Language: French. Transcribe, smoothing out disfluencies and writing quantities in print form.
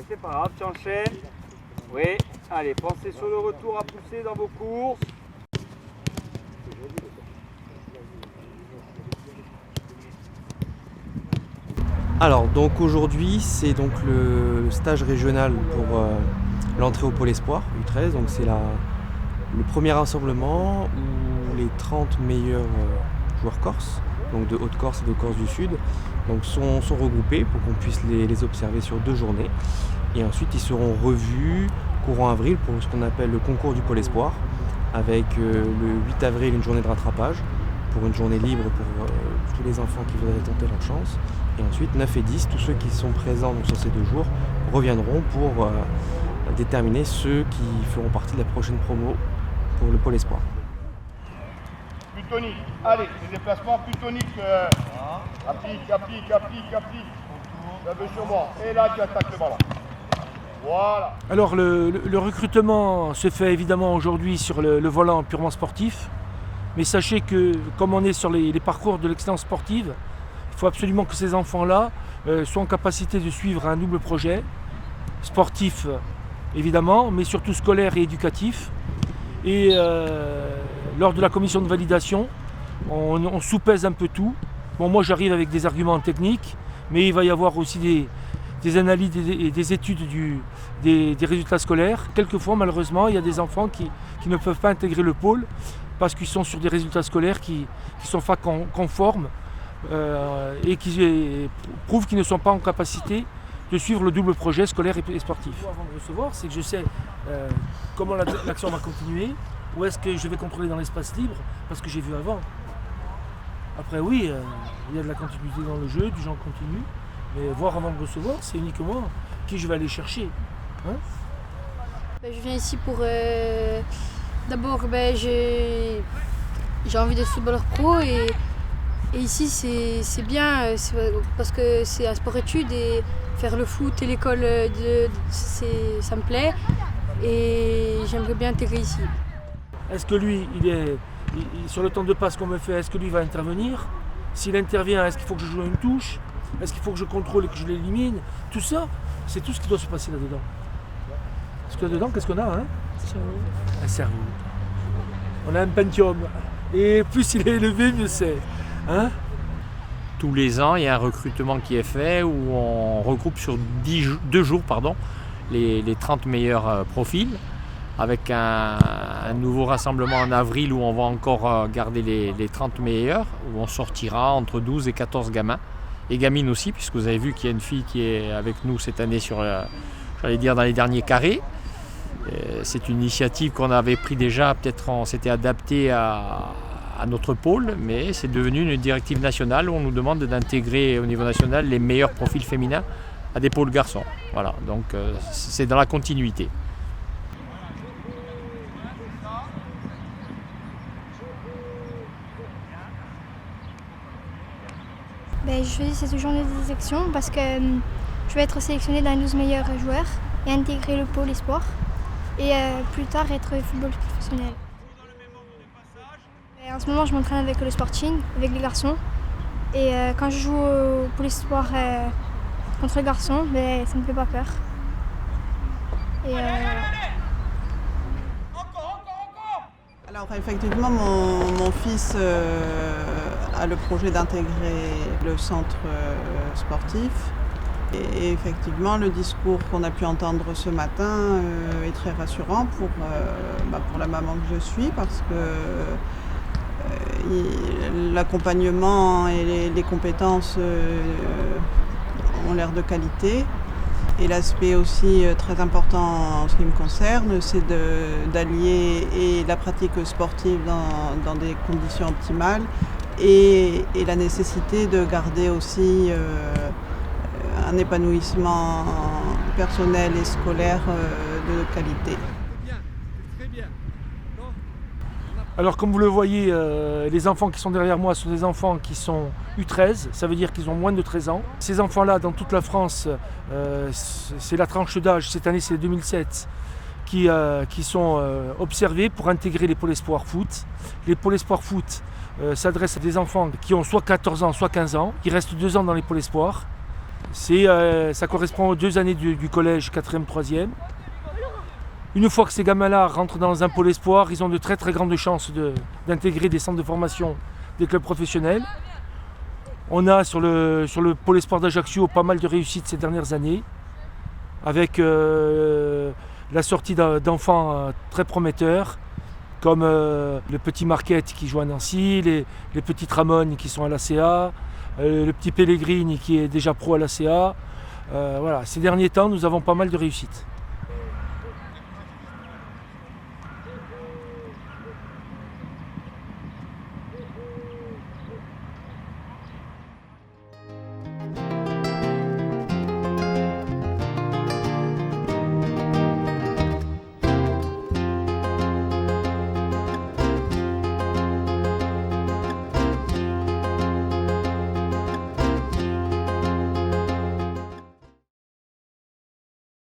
Mais c'est pas grave, tu enchaînes. Oui, allez, pensez sur le retour à pousser dans vos courses. Alors donc aujourd'hui c'est donc le stage régional pour l'entrée au Pôle Espoir U13. Donc c'est le premier rassemblement où les 30 meilleurs joueurs corses, donc de Haute-Corse et de Corse du Sud, donc sont regroupés pour qu'on puisse les observer sur 2 journées. Et ensuite ils seront revus courant avril pour ce qu'on appelle le concours du Pôle Espoir, avec le 8 avril une journée de rattrapage pour une journée libre pour tous les enfants qui voudraient tenter leur chance. Et ensuite 9 et 10, tous ceux qui sont présents donc, sur ces 2 jours reviendront pour déterminer ceux qui feront partie de la prochaine promo pour le Pôle Espoir. Plus tonique, allez, les déplacements plus toniques. Applique. Ça veut sur moi. Et là tu attaques le ballon. Voilà. Alors le recrutement se fait évidemment aujourd'hui sur le volant purement sportif. Mais sachez que comme on est sur les parcours de l'excellence sportive, il faut absolument que ces enfants-là soient en capacité de suivre un double projet, sportif évidemment, mais surtout scolaire et éducatif. Et lors de la commission de validation, on soupèse un peu tout. Bon, moi j'arrive avec des arguments techniques, mais il va y avoir aussi des analyses et des études des résultats scolaires. Quelquefois, malheureusement, il y a des enfants qui ne peuvent pas intégrer le pôle parce qu'ils sont sur des résultats scolaires qui sont pas conformes et qui prouvent qu'ils ne sont pas en capacité de suivre le double projet scolaire et sportif. Avant de recevoir, c'est que je sais comment l'action va continuer, où est-ce que je vais contrôler dans l'espace libre, parce que j'ai vu avant. Après oui, il y a de la continuité dans le jeu, du genre continu, mais voir avant de recevoir, c'est uniquement qui je vais aller chercher. Hein? Je viens ici pour... D'abord, j'ai envie d'être footballeur pro et ici c'est bien parce que c'est un sport-études et faire le foot et l'école, ça me plaît et j'aimerais bien intégrer ici. Est-ce que lui, sur le temps de passe qu'on me fait, est-ce que lui va intervenir? S'il intervient, est-ce qu'il faut que je joue une touche? Est-ce qu'il faut que je contrôle et que je l'élimine? Tout ça, c'est tout ce qui doit se passer là-dedans. Parce que là-dedans, qu'est-ce qu'on a hein? Un cerveau. On a un Pentium. Et plus il est élevé, mieux c'est. Hein? Tous les ans, il y a un recrutement qui est fait où on regroupe sur 2 jours les 30 meilleurs profils, avec un nouveau rassemblement en avril où on va encore garder les 30 meilleurs, où on sortira entre 12 et 14 gamins, et gamines aussi, puisque vous avez vu qu'il y a une fille qui est avec nous cette année j'allais dire dans les derniers carrés. C'est une initiative qu'on avait pris déjà, peut-être on s'était adapté à notre pôle, mais c'est devenu une directive nationale où on nous demande d'intégrer au niveau national les meilleurs profils féminins à des pôles garçons. Voilà, donc c'est dans la continuité. Je choisis cette journée de sélection parce que je vais être sélectionnée dans les 12 meilleurs joueurs et intégrer le pôle espoir et plus tard être football professionnel. En ce moment, je m'entraîne avec le Sporting, avec les garçons. Et quand je joue au pôle espoir contre les garçons, ça ne me fait pas peur. Et, Alors effectivement, mon fils a le projet d'intégrer le centre sportif. Et effectivement, le discours qu'on a pu entendre ce matin est très rassurant pour la maman que je suis, parce que l'accompagnement et les compétences ont l'air de qualité. Et l'aspect aussi très important en ce qui me concerne, c'est d'allier et la pratique sportive dans des conditions optimales et la nécessité de garder aussi un épanouissement personnel et scolaire de qualité. Alors comme vous le voyez, les enfants qui sont derrière moi sont des enfants qui sont U13, ça veut dire qu'ils ont moins de 13 ans. Ces enfants-là, dans toute la France, c'est la tranche d'âge, cette année c'est 2007, qui sont observés pour intégrer les pôles espoirs foot. Les pôles espoirs foot s'adressent à des enfants qui ont soit 14 ans, soit 15 ans, qui restent 2 ans dans les pôles espoirs. Ça correspond aux 2 années du collège 4e, 3e. Une fois que ces gamins-là rentrent dans un pôle espoir, ils ont de très très grandes chances d'intégrer des centres de formation des clubs professionnels. On a sur le pôle espoir d'Ajaccio pas mal de réussites ces dernières années, avec la sortie d'enfants très prometteurs, comme le petit Marquette qui joue à Nancy, les petites Ramones qui sont à l'ACA, le petit Pellegrini qui est déjà pro à l'ACA. Voilà. Ces derniers temps, nous avons pas mal de réussites.